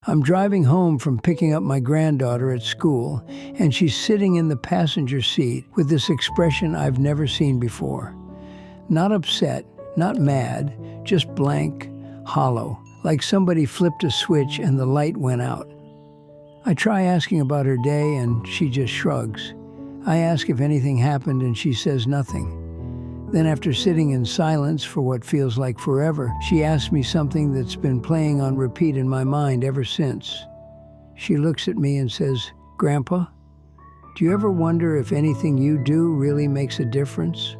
I'm driving home from picking up my granddaughter at school, and she's sitting in the passenger seat with this expression I've never seen before. Not upset, not mad, just blank, hollow, like somebody flipped a switch and the light went out. I try asking about her day, and she just shrugs. I ask if anything happened, and she says nothing. Then, after sitting in silence for what feels like forever, she asks me something that's been playing on repeat in my mind ever since. She looks at me and says, "Grandpa, do you ever wonder if anything you do really makes a difference?"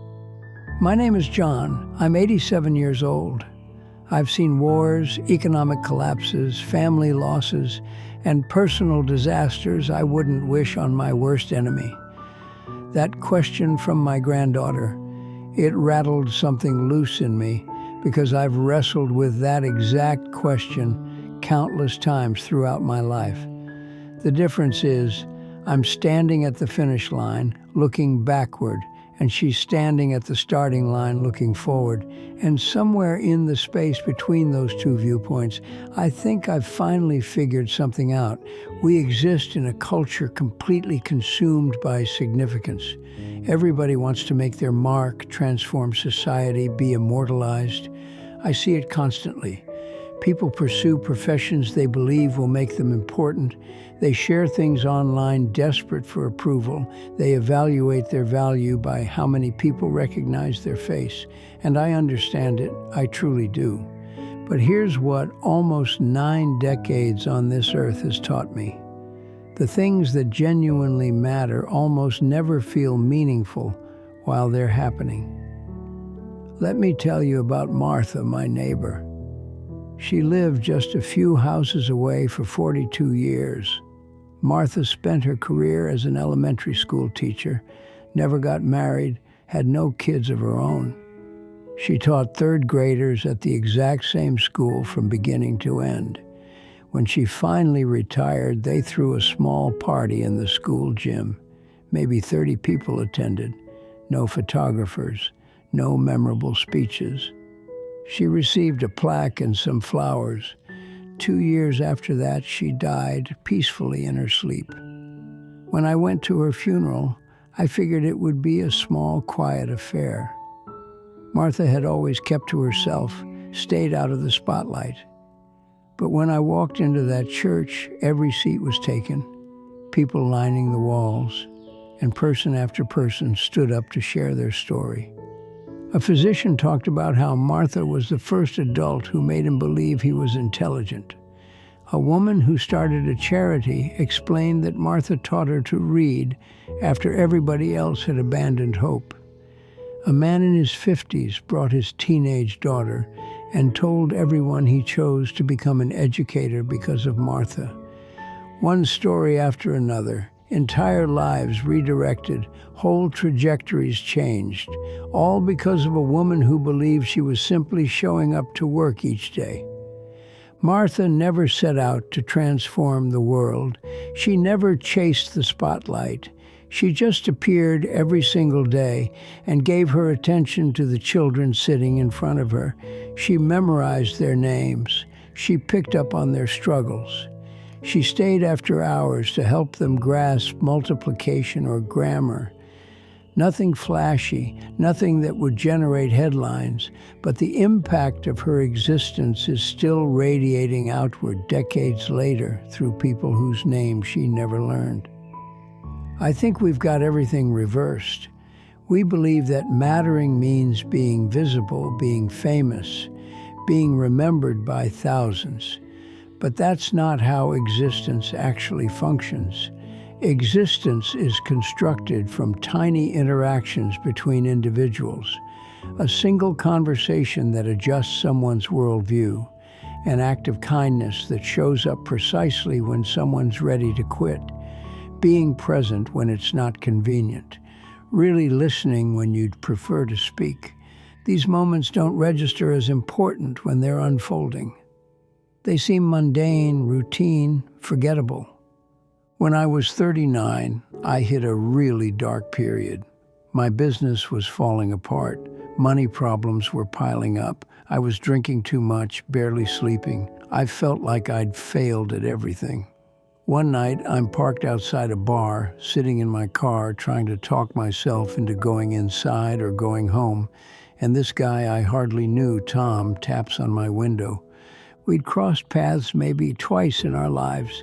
My name is John. I'm 87 years old. I've seen wars, economic collapses, family losses, and personal disasters I wouldn't wish on my worst enemy. That question from my granddaughter, it rattled something loose in me because I've wrestled with that exact question countless times throughout my life. The difference is I'm standing at the finish line looking backward, and she's standing at the starting line looking forward. And somewhere in the space between those two viewpoints, I think I've finally figured something out. We exist in a culture completely consumed by significance. Everybody wants to make their mark, transform society, be immortalized. I see it constantly. People pursue professions they believe will make them important. They share things online desperate for approval. They evaluate their value by how many people recognize their face. And I understand it, I truly do. But here's what almost 9 decades on this earth has taught me. The things that genuinely matter almost never feel meaningful while they're happening. Let me tell you about Martha, my neighbor. She lived just a few houses away for 42 years. Martha spent her career as an elementary school teacher, never got married, had no kids of her own. She taught third graders at the exact same school from beginning to end. When she finally retired, they threw a small party in the school gym. Maybe 30 people attended. No photographers, no memorable speeches. She received a plaque and some flowers. 2 years after that, she died peacefully in her sleep. When I went to her funeral, I figured it would be a small, quiet affair. Martha had always kept to herself, stayed out of the spotlight. But when I walked into that church, every seat was taken, people lining the walls, and person after person stood up to share their story. A physician talked about how Martha was the first adult who made him believe he was intelligent. A woman who started a charity explained that Martha taught her to read after everybody else had abandoned hope. A man in his 50s brought his teenage daughter and told everyone he chose to become an educator because of Martha. One story after another, entire lives redirected, whole trajectories changed, all because of a woman who believed she was simply showing up to work each day. Martha never set out to transform the world. She never chased the spotlight. She just appeared every single day and gave her attention to the children sitting in front of her. She memorized their names. She picked up on their struggles. She stayed after hours to help them grasp multiplication or grammar. Nothing flashy, nothing that would generate headlines, but the impact of her existence is still radiating outward decades later through people whose names she never learned. I think we've got everything reversed. We believe that mattering means being visible, being famous, being remembered by thousands. But that's not how existence actually functions. Existence is constructed from tiny interactions between individuals, a single conversation that adjusts someone's worldview, an act of kindness that shows up precisely when someone's ready to quit, being present when it's not convenient, really listening when you'd prefer to speak. These moments don't register as important when they're unfolding. They seem mundane, routine, forgettable. When I was 39, I hit a really dark period. My business was falling apart. Money problems were piling up. I was drinking too much, barely sleeping. I felt like I'd failed at everything. One night, I'm parked outside a bar, sitting in my car, trying to talk myself into going inside or going home, and this guy I hardly knew, Tom, taps on my window. We'd crossed paths maybe twice in our lives.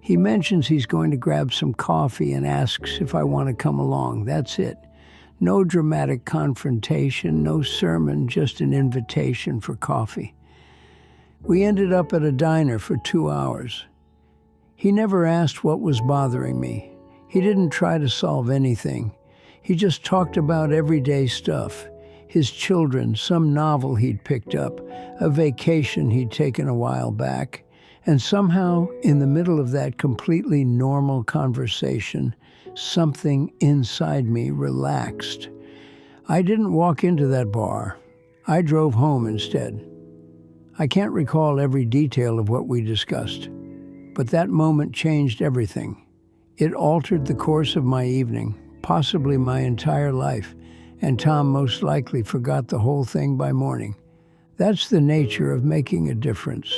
He mentions he's going to grab some coffee and asks if I want to come along. That's it. No dramatic confrontation, no sermon, just an invitation for coffee. We ended up at a diner for 2 hours. He never asked what was bothering me. He didn't try to solve anything. He just talked about everyday stuff. His children, some novel he'd picked up, a vacation he'd taken a while back. And somehow, in the middle of that completely normal conversation, something inside me relaxed. I didn't walk into that bar. I drove home instead. I can't recall every detail of what we discussed, but that moment changed everything. It altered the course of my evening, possibly my entire life, and Tom most likely forgot the whole thing by morning. That's the nature of making a difference.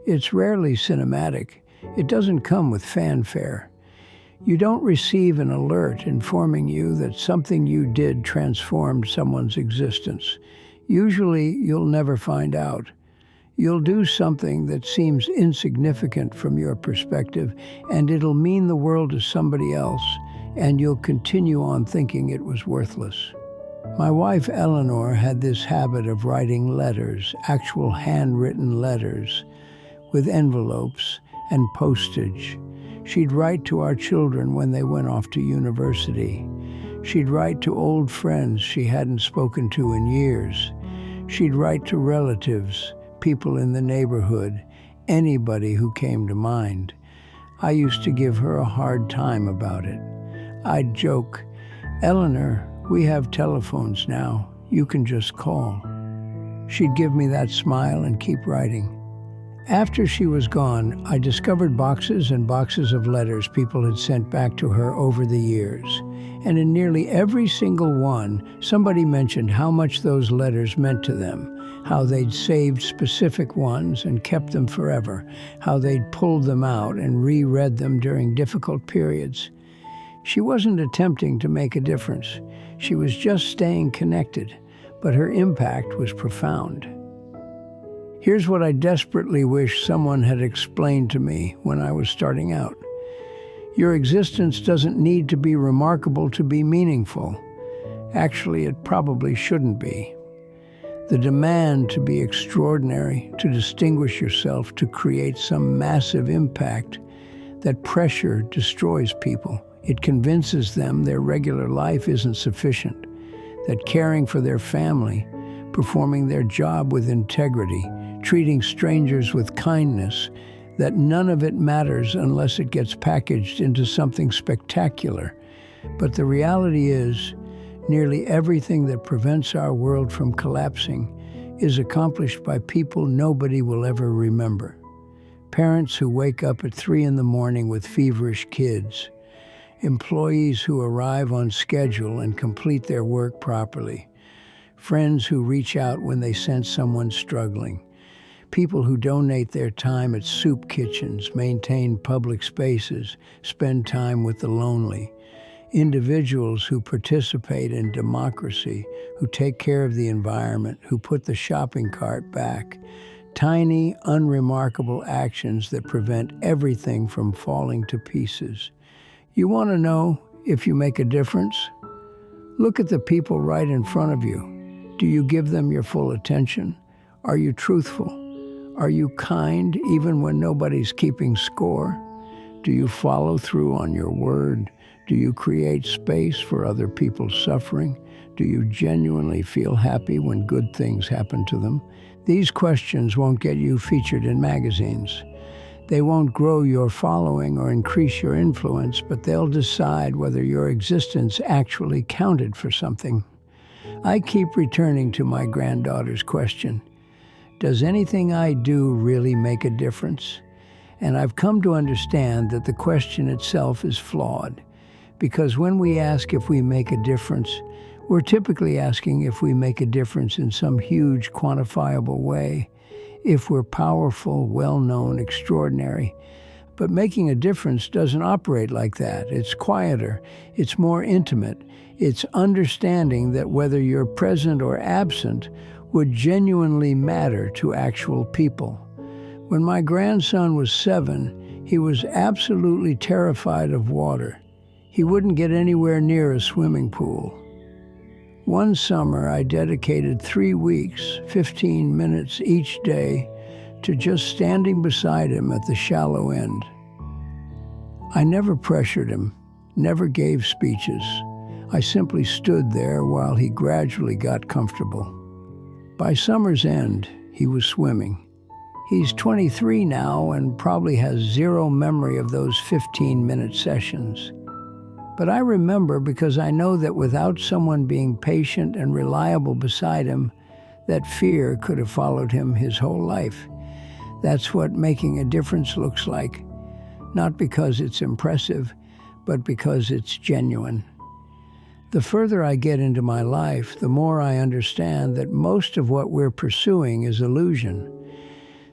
It's rarely cinematic. It doesn't come with fanfare. You don't receive an alert informing you that something you did transformed someone's existence. Usually, you'll never find out. You'll do something that seems insignificant from your perspective, and it'll mean the world to somebody else, and you'll continue on thinking it was worthless. My wife, Eleanor, had this habit of writing letters, actual handwritten letters, with envelopes and postage. She'd write to our children when they went off to university. She'd write to old friends she hadn't spoken to in years. She'd write to relatives, people in the neighborhood, anybody who came to mind. I used to give her a hard time about it. I'd joke, "Eleanor, we have telephones now. You can just call." She'd give me that smile and keep writing. After she was gone, I discovered boxes and boxes of letters people had sent back to her over the years. And in nearly every single one, somebody mentioned how much those letters meant to them, how they'd saved specific ones and kept them forever, how they'd pulled them out and reread them during difficult periods. She wasn't attempting to make a difference. She was just staying connected, but her impact was profound. Here's what I desperately wish someone had explained to me when I was starting out. Your existence doesn't need to be remarkable to be meaningful. Actually, it probably shouldn't be. The demand to be extraordinary, to distinguish yourself, to create some massive impact, that pressure destroys people. It convinces them their regular life isn't sufficient, that caring for their family, performing their job with integrity, treating strangers with kindness, that none of it matters unless it gets packaged into something spectacular. But the reality is, nearly everything that prevents our world from collapsing is accomplished by people nobody will ever remember. Parents who wake up at 3 a.m. with feverish kids, employees who arrive on schedule and complete their work properly, friends who reach out when they sense someone struggling, people who donate their time at soup kitchens, maintain public spaces, spend time with the lonely, individuals who participate in democracy, who take care of the environment, who put the shopping cart back, tiny, unremarkable actions that prevent everything from falling to pieces. You want to know if you make a difference? Look at the people right in front of you. Do you give them your full attention? Are you truthful? Are you kind even when nobody's keeping score? Do you follow through on your word? Do you create space for other people's suffering? Do you genuinely feel happy when good things happen to them? These questions won't get you featured in magazines. They won't grow your following or increase your influence, but they'll decide whether your existence actually counted for something. I keep returning to my granddaughter's question. Does anything I do really make a difference? And I've come to understand that the question itself is flawed, because when we ask if we make a difference, We're typically asking if we make a difference in some huge, quantifiable way, if we're powerful, well-known, extraordinary. But making a difference doesn't operate like that. It's quieter, it's more intimate. It's understanding that whether you're present or absent would genuinely matter to actual people. When my grandson was 7, he was absolutely terrified of water. He wouldn't get anywhere near a swimming pool. One summer, I dedicated 3 weeks, 15 minutes each day, to just standing beside him at the shallow end. I never pressured him, never gave speeches. I simply stood there while he gradually got comfortable. By summer's end, he was swimming. He's 23 now and probably has zero memory of those 15-minute sessions. But I remember because I know that without someone being patient and reliable beside him, that fear could have followed him his whole life. That's what making a difference looks like. Not because it's impressive, but because it's genuine. The further I get into my life, the more I understand that most of what we're pursuing is illusion.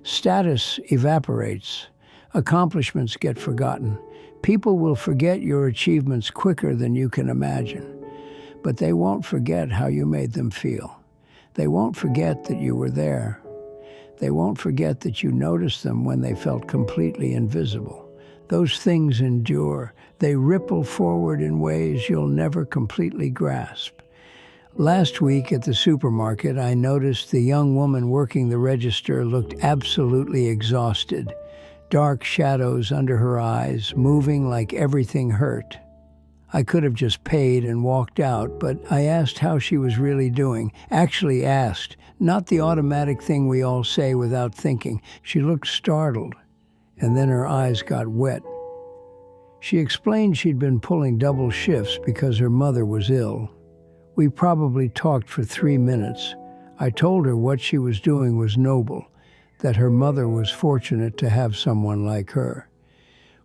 Status evaporates. Accomplishments get forgotten. People will forget your achievements quicker than you can imagine. But they won't forget how you made them feel. They won't forget that you were there. They won't forget that you noticed them when they felt completely invisible. Those things endure. They ripple forward in ways you'll never completely grasp. Last week at the supermarket, I noticed the young woman working the register looked absolutely exhausted. Dark shadows under her eyes, moving like everything hurt. I could have just paid and walked out, but I asked how she was really doing. Actually asked, not the automatic thing we all say without thinking. She looked startled, and then her eyes got wet. She explained she'd been pulling double shifts because her mother was ill. We probably talked for 3 minutes. I told her what she was doing was noble, that her mother was fortunate to have someone like her.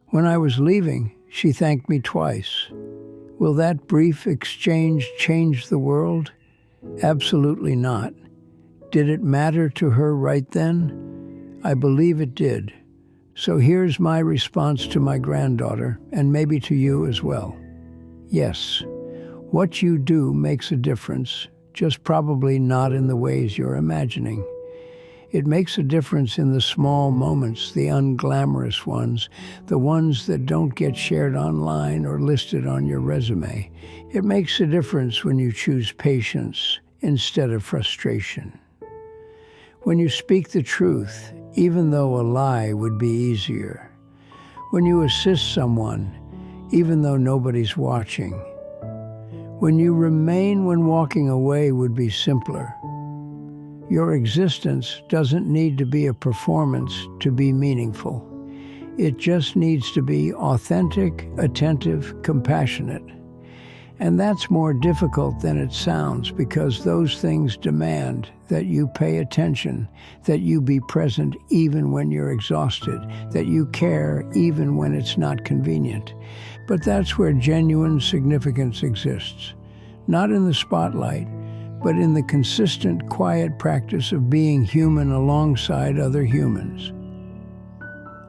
When I was leaving, she thanked me twice. Will that brief exchange change the world? Absolutely not. Did it matter to her right then? I believe it did. So here's my response to my granddaughter, and maybe to you as well. Yes, what you do makes a difference, just probably not in the ways you're imagining. It makes a difference in the small moments, the unglamorous ones, the ones that don't get shared online or listed on your resume. It makes a difference when you choose patience instead of frustration. When you speak the truth, even though a lie would be easier. When you assist someone, even though nobody's watching. When you remain when walking away would be simpler. Your existence doesn't need to be a performance to be meaningful. It just needs to be authentic, attentive, compassionate. And that's more difficult than it sounds because those things demand that you pay attention, that you be present even when you're exhausted, that you care even when it's not convenient. But that's where genuine significance exists. Not in the spotlight, but in the consistent, quiet practice of being human alongside other humans.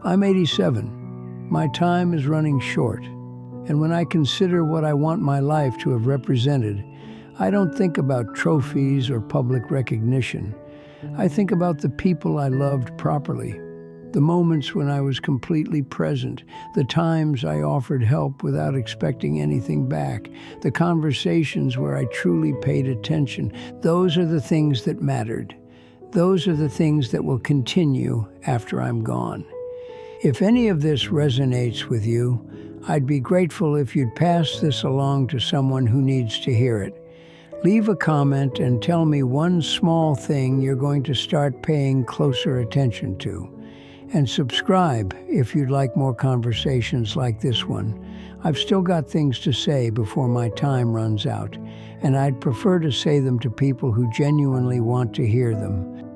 I'm 87. My time is running short. And when I consider what I want my life to have represented, I don't think about trophies or public recognition. I think about the people I loved properly, the moments when I was completely present, the times I offered help without expecting anything back, the conversations where I truly paid attention. Those are the things that mattered. Those are the things that will continue after I'm gone. If any of this resonates with you, I'd be grateful if you'd pass this along to someone who needs to hear it. Leave a comment and tell me one small thing you're going to start paying closer attention to. And subscribe if you'd like more conversations like this one. I've still got things to say before my time runs out, and I'd prefer to say them to people who genuinely want to hear them.